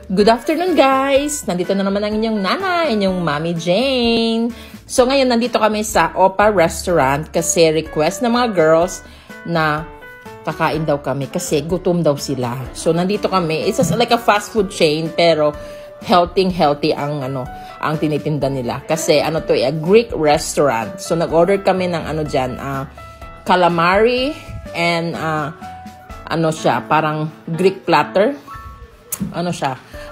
Good afternoon guys! Nandito na naman ang inyong nanay, inyong Mommy Jane. So ngayon nandito kami sa Opa Restaurant kasi request ng mga girls na kakain daw kami kasi gutom daw sila. So nandito kami, it's just like a fast food chain pero healthy ang ang tinitinda nila. Kasi to a Greek restaurant. So nag-order kami ng calamari and siya, parang Greek platter.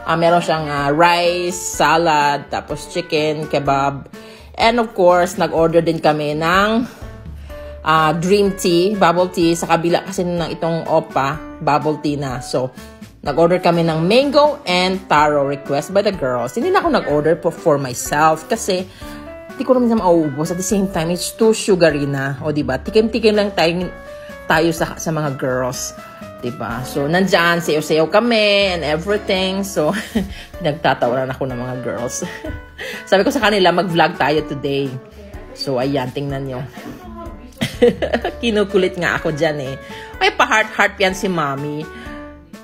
Meron siyang rice, salad, tapos chicken, kebab. And of course, nag-order din kami ng dream tea, bubble tea. Sa kabila kasi ng itong Opa, bubble tea na. So, nag-order kami ng mango and taro request by the girls. Hindi na ako nag-order for myself kasi hindi ko naman mauubos. At the same time, it's too sugary na. O diba? Tikim-tikim lang tayo sa mga girls. Diba? So, nandyan, sayaw-sayaw kami and everything. So, nagtatawanan ako ng mga girls. Sabi ko sa kanila, mag-vlog tayo today. So, ayan, tingnan nyo. Kinukulit nga ako dyan eh. May pa-heart-heart yan si Mommy.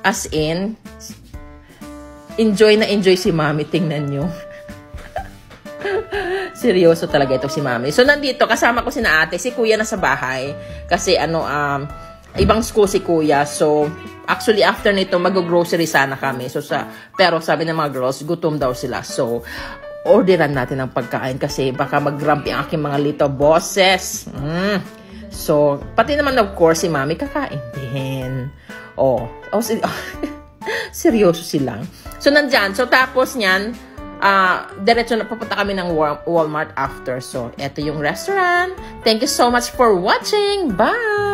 As in, enjoy na enjoy si Mommy. Tingnan nyo. Seryoso talaga ito si Mommy. So, nandito, kasama ko si ate. Si Kuya na sa bahay. Kasi, ibang school si Kuya. So, actually, after nito, mag-grocery sana kami. So, pero sabi ng mga girls, gutom daw sila. So, orderan natin ang pagkain kasi baka mag-grumpy ang aking mga little bosses. So, pati naman, of course, si Mommy kakain din. Seryoso silang. So, nandyan. So, tapos niyan, diretso na pupunta kami ng Walmart after. So, eto yung restaurant. Thank you so much for watching. Bye!